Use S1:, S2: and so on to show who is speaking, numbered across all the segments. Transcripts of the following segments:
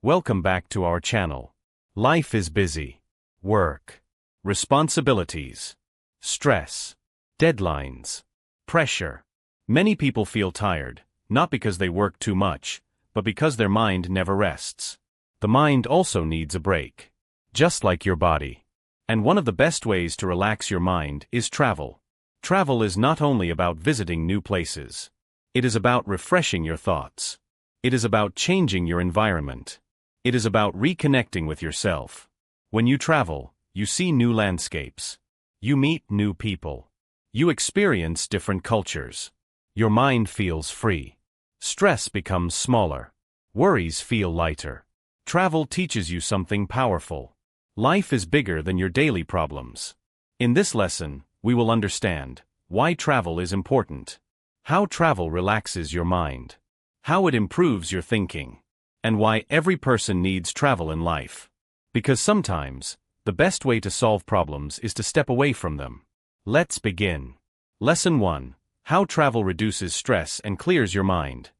S1: Welcome back to our channel. Life is busy. Work, responsibilities, stress, deadlines, pressure. Many people feel tired, not because they work too much, but because their mind never rests. The mind also needs a break, just like your body. And one of the best ways to relax your mind is travel. Travel is not only about visiting new places. It is about refreshing your thoughts. It is about changing your environment. It is about reconnecting with yourself. When you travel, you see new landscapes. You meet new people. You experience different cultures. Your mind feels free. Stress becomes smaller. Worries feel lighter. Travel teaches you something powerful. Life is bigger than your daily problems. In this lesson, we will understand why travel is important, how travel relaxes your mind, how it improves your thinking, and why every person needs travel in life. Because sometimes, the best way to solve problems is to step away from them. Let's begin. Lesson 1. How travel reduces stress and clears your mind.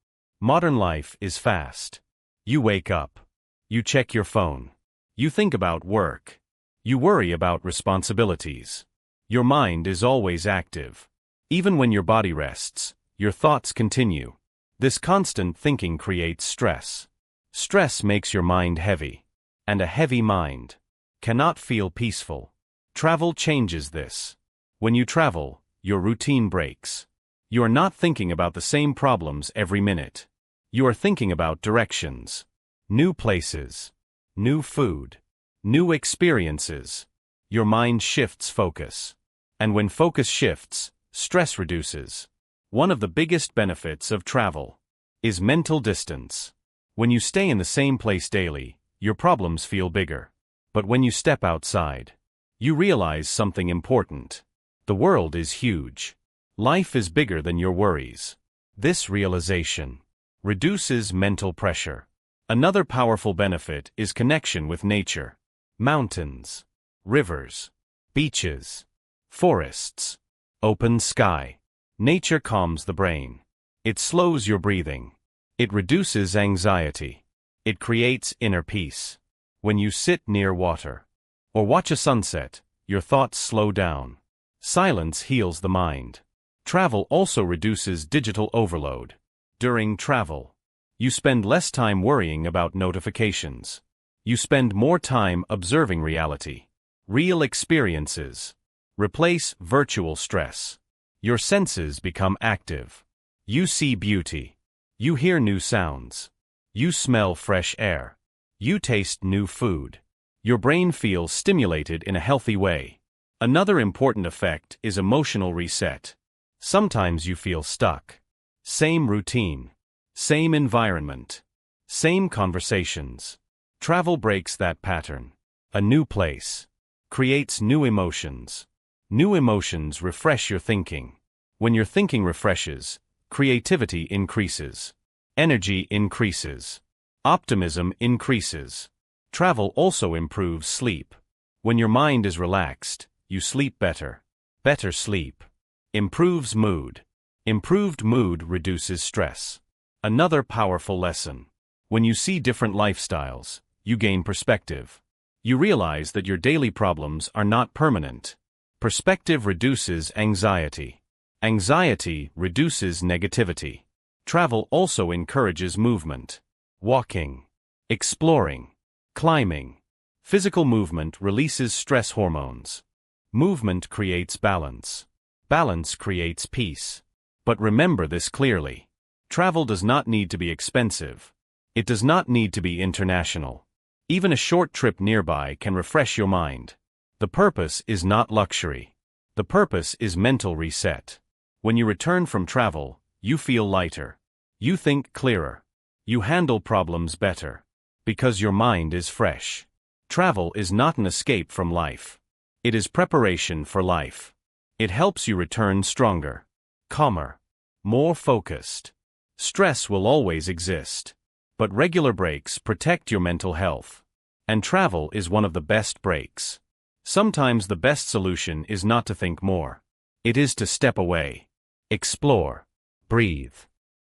S1: Modern life is fast. You wake up. You check your phone. You think about work. You worry about responsibilities. Your mind is always active. Even when your body rests, your thoughts continue. This constant thinking creates stress. Stress makes your mind heavy. And a heavy mind cannot feel peaceful. Travel changes this. When you travel, your routine breaks. You are not thinking about the same problems every minute. You are thinking about directions, new places, new food, new experiences. Your mind shifts focus. And when focus shifts, stress reduces. One of the biggest benefits of travel is mental distance. When you stay in the same place daily, your problems feel bigger. But when you step outside, you realize something important. The world is huge. Life is bigger than your worries. This realization reduces mental pressure. Another powerful benefit is connection with nature. Mountains, rivers, beaches, forests, open sky. Nature calms the brain. It slows your breathing. It reduces anxiety. It creates inner peace. When you sit near water or watch a sunset, your thoughts slow down. Silence heals the mind. Travel also reduces digital overload. During travel, you spend less time worrying about notifications. You spend more time observing reality. Real experiences replace virtual stress. Your senses become active. You see beauty. You hear new sounds. You smell fresh air. You taste new food. Your brain feels stimulated in a healthy way. Another important effect is emotional reset. Sometimes you feel stuck. Same routine. Same environment. Same conversations. Travel breaks that pattern. A new place creates new emotions. New emotions refresh your thinking. When your thinking refreshes, creativity increases. Energy increases. Optimism increases. Travel also improves sleep. When your mind is relaxed, you sleep better. Better sleep improves mood. Improved mood reduces stress. Another powerful lesson. When you see different lifestyles, you gain perspective. You realize that your daily problems are not permanent. Perspective reduces anxiety. Anxiety reduces negativity. Travel also encourages movement. Walking, exploring, climbing. Physical movement releases stress hormones. Movement creates balance. Balance creates peace. But remember this clearly. Travel does not need to be expensive. It does not need to be international. Even a short trip nearby can refresh your mind. The purpose is not luxury. The purpose is mental reset. When you return from travel, you feel lighter. You think clearer. You handle problems better. Because your mind is fresh. Travel is not an escape from life. It is preparation for life. It helps you return stronger, calmer, more focused. Stress will always exist. But regular breaks protect your mental health. And travel is one of the best breaks. Sometimes the best solution is not to think more. It is to step away, explore, breathe,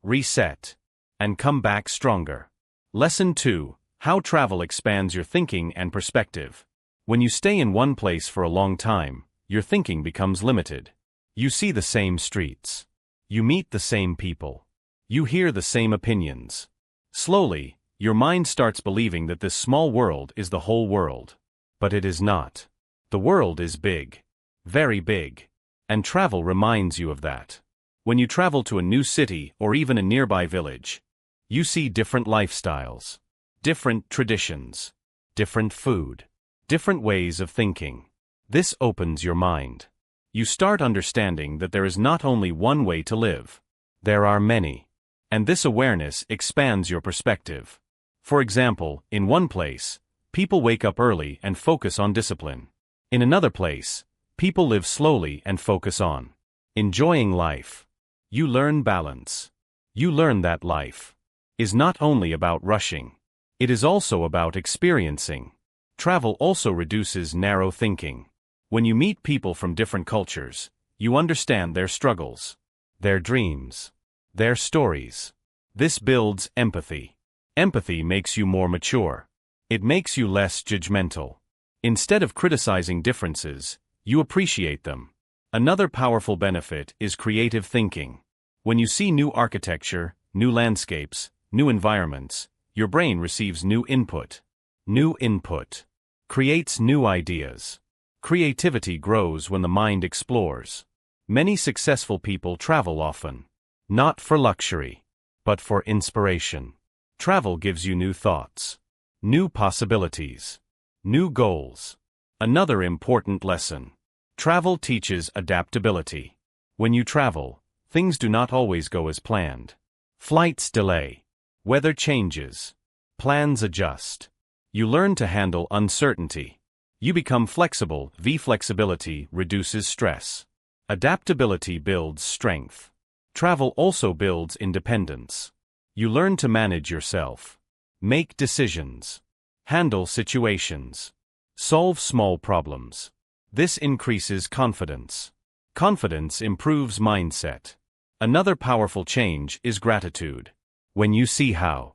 S1: reset, and come back stronger. Lesson 2. How travel expands your thinking and perspective. When you stay in one place for a long time, your thinking becomes limited. You see the same streets. You meet the same people. You hear the same opinions. Slowly, your mind starts believing that this small world is the whole world. But it is not. The world is big. Very big. And travel reminds you of that. When you travel to a new city or even a nearby village, you see different lifestyles, different traditions, different food, different ways of thinking. This opens your mind. You start understanding that there is not only one way to live. There are many. And this awareness expands your perspective. For example, in one place, people wake up early and focus on discipline. In another place, people live slowly and focus on enjoying life. You learn balance. You learn that life is not only about rushing. It is also about experiencing. Travel also reduces narrow thinking. When you meet people from different cultures, you understand their struggles, their dreams, their stories. This builds empathy. Empathy makes you more mature. It makes you less judgmental. Instead of criticizing differences, you appreciate them. Another powerful benefit is creative thinking. When you see new architecture, new landscapes, new environments, your brain receives new input. New input creates new ideas. Creativity grows when the mind explores. Many successful people travel often. Not for luxury, but for inspiration. Travel gives you new thoughts, new possibilities, new goals. Another important lesson. Travel teaches adaptability. When you travel, things do not always go as planned. Flights delay. Weather changes. Plans adjust. You learn to handle uncertainty. You become flexible. Flexibility reduces stress. Adaptability builds strength. Travel also builds independence. You learn to manage yourself, make decisions, handle situations, solve small problems. This increases confidence. Confidence improves mindset. Another powerful change is gratitude. When you see how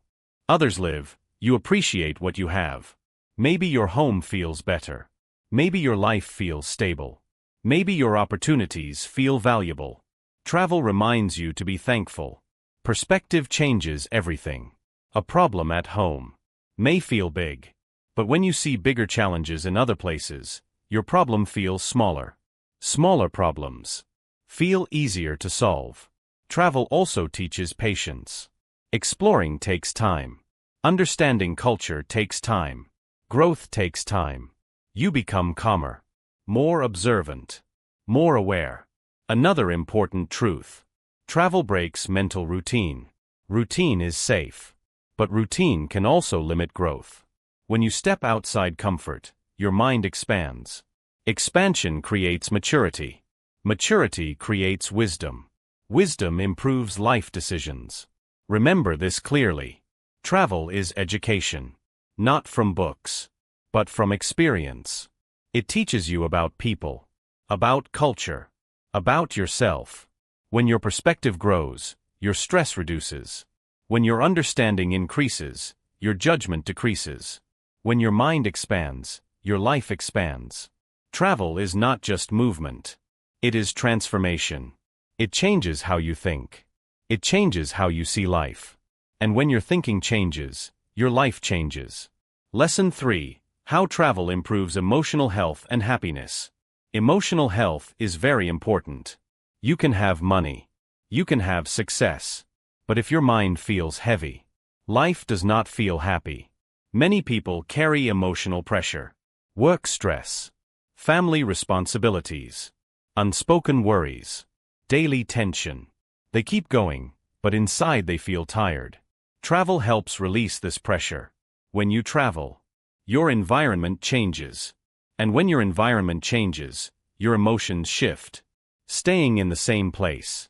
S1: others live, you appreciate what you have. Maybe your home feels better. Maybe your life feels stable. Maybe your opportunities feel valuable. Travel reminds you to be thankful. Perspective changes everything. A problem at home may feel big, but when you see bigger challenges in other places, your problem feels smaller. Smaller problems feel easier to solve. Travel also teaches patience. Exploring takes time. Understanding culture takes time. Growth takes time. You become calmer, more observant, more aware. Another important truth. Travel breaks mental routine. Routine is safe, but routine can also limit growth. When you step outside comfort, your mind expands. Expansion creates maturity. Maturity creates wisdom. Wisdom improves life decisions. Remember this clearly. Travel is education. Not from books, but from experience. It teaches you about people, about culture, about yourself. When your perspective grows, your stress reduces. When your understanding increases, your judgment decreases. When your mind expands, your life expands. Travel is not just movement. It is transformation. It changes how you think. It changes how you see life. And when your thinking changes, your life changes. Lesson 3. How travel improves emotional health and happiness. Emotional health is very important. You can have money. You can have success. But if your mind feels heavy, life does not feel happy. Many people carry emotional pressure, work stress, family responsibilities, unspoken worries, daily tension. They keep going, but inside they feel tired. Travel helps release this pressure. When you travel, your environment changes. And when your environment changes, your emotions shift. Staying in the same place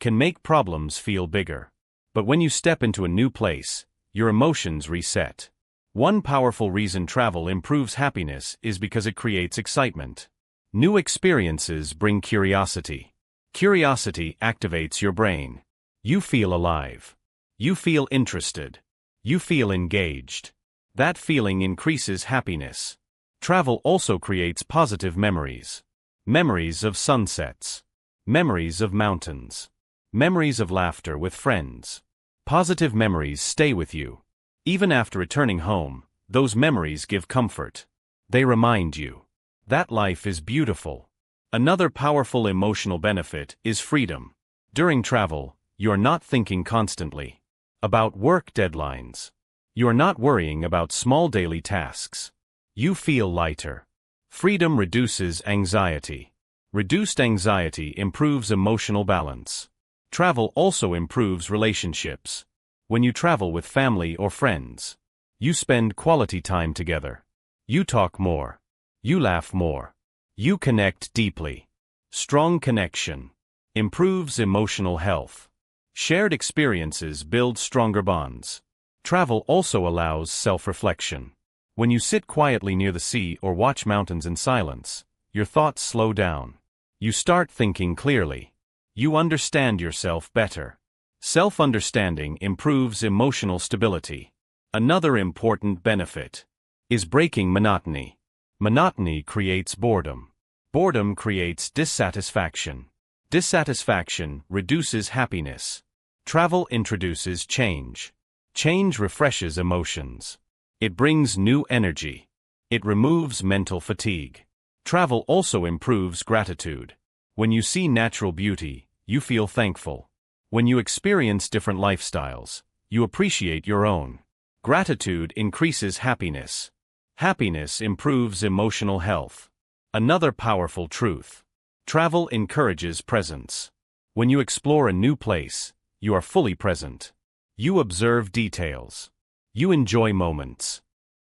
S1: can make problems feel bigger. But when you step into a new place, your emotions reset. One powerful reason travel improves happiness is because it creates excitement. New experiences bring curiosity. Curiosity activates your brain. You feel alive. You feel interested. You feel engaged. That feeling increases happiness. Travel also creates positive memories. Memories of sunsets. Memories of mountains. Memories of laughter with friends. Positive memories stay with you. Even after returning home, those memories give comfort. They remind you that life is beautiful. Another powerful emotional benefit is freedom. During travel, you're not thinking constantly about work deadlines. You're not worrying about small daily tasks. You feel lighter. Freedom reduces anxiety. Reduced anxiety improves emotional balance. Travel also improves relationships. When you travel with family or friends, you spend quality time together. You talk more. You laugh more. You connect deeply. Strong connection improves emotional health. Shared experiences build stronger bonds. Travel also allows self-reflection. When you sit quietly near the sea or watch mountains in silence, your thoughts slow down. You start thinking clearly. You understand yourself better. Self-understanding improves emotional stability. Another important benefit is breaking monotony. Monotony creates boredom. Boredom creates dissatisfaction. Dissatisfaction reduces happiness. Travel introduces change. Change refreshes emotions. It brings new energy. It removes mental fatigue. Travel also improves gratitude. When you see natural beauty, you feel thankful. When you experience different lifestyles, you appreciate your own. Gratitude increases happiness. Happiness improves emotional health. Another powerful truth. Travel encourages presence. When you explore a new place, you are fully present. You observe details. You enjoy moments.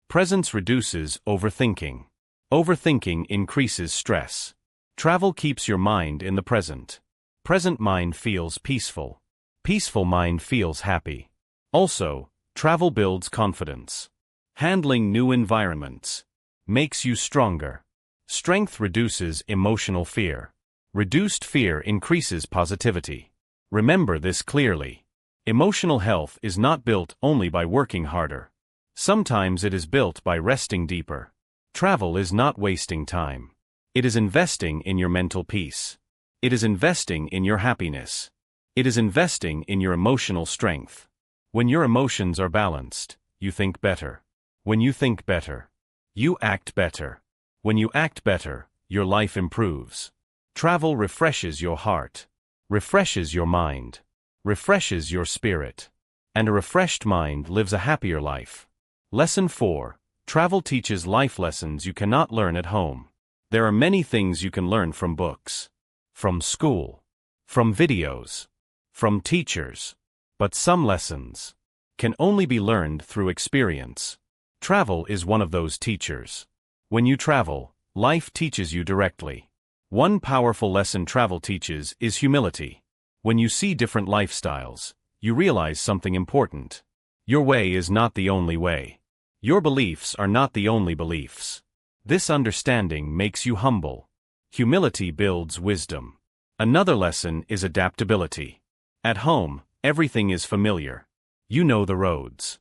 S1: Presence reduces overthinking. Overthinking increases stress. Travel keeps your mind in the present. Present mind feels peaceful. Peaceful mind feels happy. Also, travel builds confidence. Handling new environments makes you stronger. Strength reduces emotional fear. Reduced fear increases positivity. Remember this clearly. Emotional health is not built only by working harder. Sometimes it is built by resting deeper. Travel is not wasting time. It is investing in your mental peace. It is investing in your happiness. It is investing in your emotional strength. When your emotions are balanced, you think better. When you think better, you act better. When you act better, your life improves. Travel refreshes your heart, refreshes your mind, refreshes your spirit. And a refreshed mind lives a happier life. Lesson 4. Travel teaches life lessons you cannot learn at home. There are many things you can learn from books, from school, from videos, from teachers. But some lessons can only be learned through experience. Travel is one of those teachers. When you travel, life teaches you directly. One powerful lesson travel teaches is humility. When you see different lifestyles, you realize something important. Your way is not the only way. Your beliefs are not the only beliefs. This understanding makes you humble. Humility builds wisdom. Another lesson is adaptability. At home, everything is familiar. You know the roads.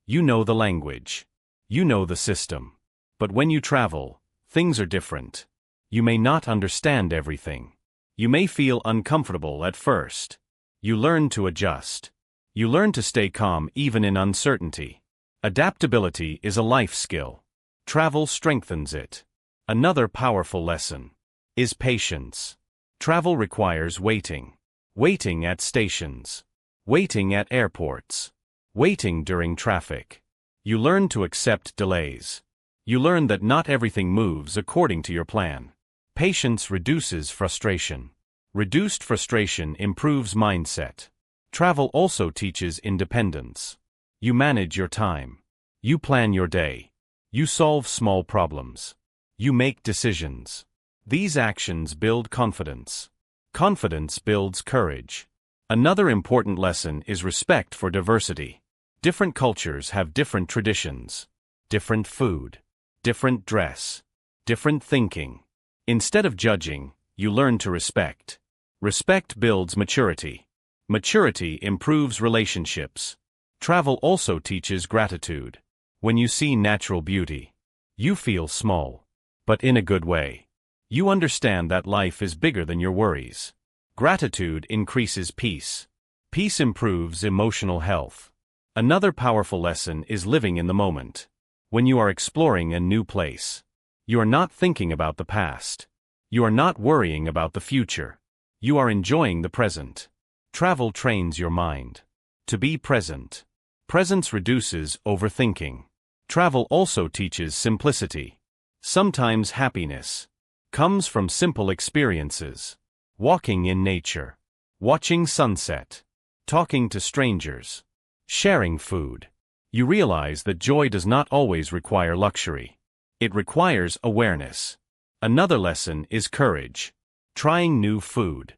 S1: You know the language. You know the system. But when you travel, things are different. You may not understand everything. You may feel uncomfortable at first. You learn to adjust. You learn to stay calm even in uncertainty. Adaptability is a life skill. Travel strengthens it. Another powerful lesson is patience. Travel requires waiting. Waiting at stations. Waiting at airports. Waiting during traffic. You learn to accept delays. You learn that not everything moves according to your plan. Patience reduces frustration. Reduced frustration improves mindset. Travel also teaches independence. You manage your time. You plan your day. You solve small problems. You make decisions. These actions build confidence. Confidence builds courage. Another important lesson is respect for diversity. Different cultures have different traditions, different food, different dress, different thinking. Instead of judging, you learn to respect. Respect builds maturity. Maturity improves relationships. Travel also teaches gratitude. When you see natural beauty, you feel small, but in a good way. You understand that life is bigger than your worries. Gratitude increases peace. Peace improves emotional health. Another powerful lesson is living in the moment. When you are exploring a new place, you are not thinking about the past. You are not worrying about the future. You are enjoying the present. Travel trains your mind to be present. Presence reduces overthinking. Travel also teaches simplicity. Sometimes happiness comes from simple experiences. Walking in nature, watching sunset, talking to strangers, sharing food. You realize that joy does not always require luxury. It requires awareness. Another lesson is courage. Trying new food,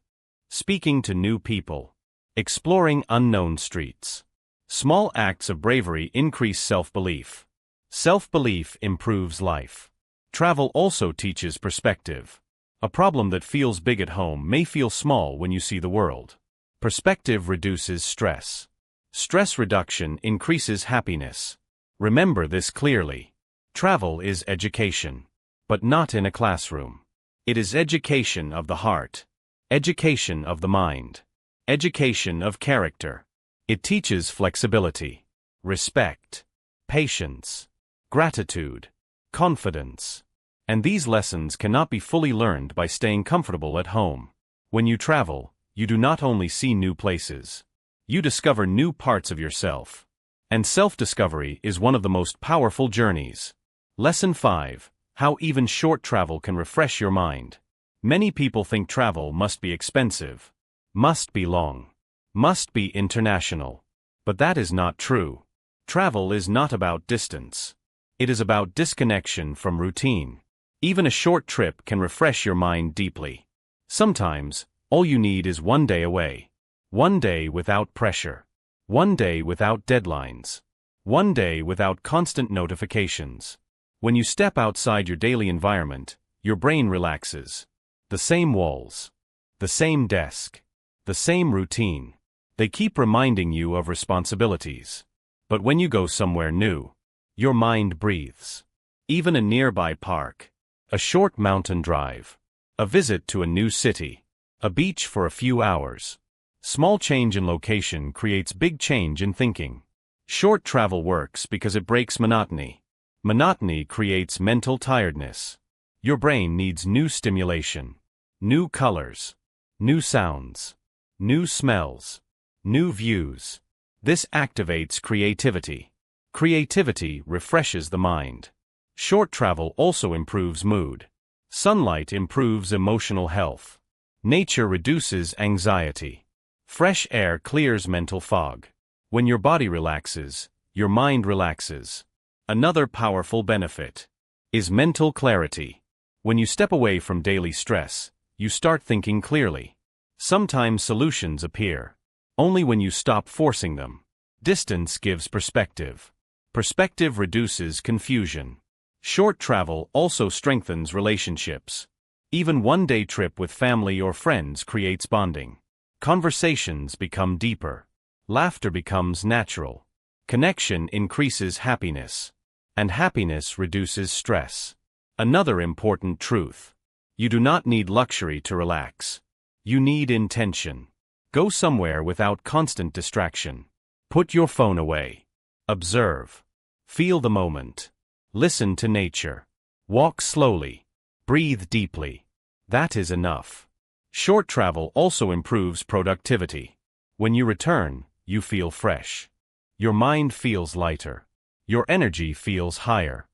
S1: speaking to new people, exploring unknown streets. Small acts of bravery increase self-belief. Self-belief improves life. Travel also teaches perspective. A problem that feels big at home may feel small when you see the world. Perspective reduces stress. Stress reduction increases happiness. Remember this clearly. Travel is education, but not in a classroom. It is education of the heart, education of the mind, education of character. It teaches flexibility, respect, patience, gratitude, confidence. And these lessons cannot be fully learned by staying comfortable at home. When you travel, you do not only see new places. You discover new parts of yourself. And self-discovery is one of the most powerful journeys. Lesson 5. How even short travel can refresh your mind. Many people think travel must be expensive, must be long, must be international. But that is not true. Travel is not about distance. It is about disconnection from routine. Even a short trip can refresh your mind deeply. Sometimes, all you need is one day away. One day without pressure. One day without deadlines. One day without constant notifications. When you step outside your daily environment, your brain relaxes. The same walls, the same desk, the same routine. They keep reminding you of responsibilities. But when you go somewhere new, your mind breathes. Even a nearby park, a short mountain drive, a visit to a new city, a beach for a few hours. Small change in location creates big change in thinking. Short travel works because it breaks monotony. Monotony creates mental tiredness. Your brain needs new stimulation, new colors, new sounds, new smells, new views. This activates creativity. Creativity refreshes the mind. Short travel also improves mood. Sunlight improves emotional health. Nature reduces anxiety. Fresh air clears mental fog. When your body relaxes, your mind relaxes. Another powerful benefit is mental clarity. When you step away from daily stress, you start thinking clearly. Sometimes solutions appear only when you stop forcing them. Distance gives perspective. Perspective reduces confusion. Short travel also strengthens relationships. Even one-day trip with family or friends creates bonding. Conversations become deeper. Laughter becomes natural. Connection increases happiness. And happiness reduces stress. Another important truth. You do not need luxury to relax. You need intention. Go somewhere without constant distraction. Put your phone away. Observe. Feel the moment. Listen to nature. Walk slowly. Breathe deeply. That is enough. Short travel also improves productivity. When you return, you feel fresh. Your mind feels lighter. Your energy feels higher.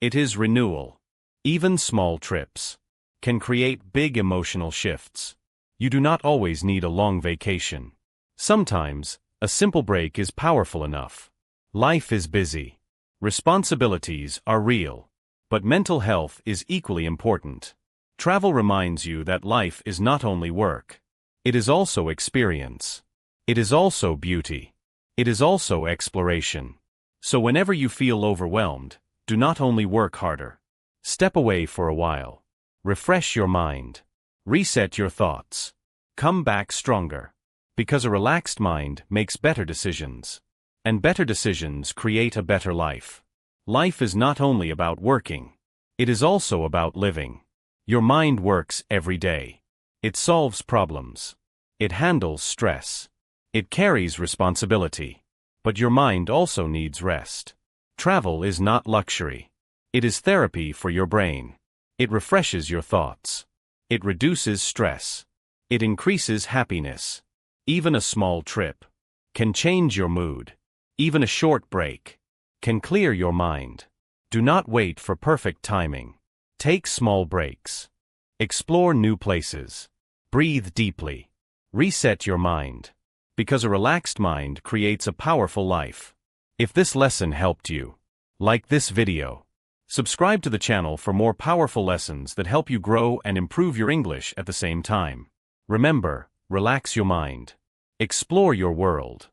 S1: It is renewal. Even small trips can create big emotional shifts. You do not always need a long vacation. Sometimes, a simple break is powerful enough. Life is busy. Responsibilities are real. But mental health is equally important. Travel reminds you that life is not only work. It is also experience. It is also beauty. It is also exploration. So whenever you feel overwhelmed, do not only work harder. Step away for a while. Refresh your mind. Reset your thoughts. Come back stronger. Because a relaxed mind makes better decisions. And better decisions create a better life. Life is not only about working. It is also about living. Your mind works every day. It solves problems. It handles stress. It carries responsibility. But your mind also needs rest. Travel is not luxury. It is therapy for your brain. It refreshes your thoughts. It reduces stress. It increases happiness. Even a small trip can change your mood. Even a short break can clear your mind. Do not wait for perfect timing. Take small breaks. Explore new places. Breathe deeply. Reset your mind. Because a relaxed mind creates a powerful life. If this lesson helped you, like this video. Subscribe to the channel for more powerful lessons that help you grow and improve your English at the same time. Remember, relax your mind. Explore your world.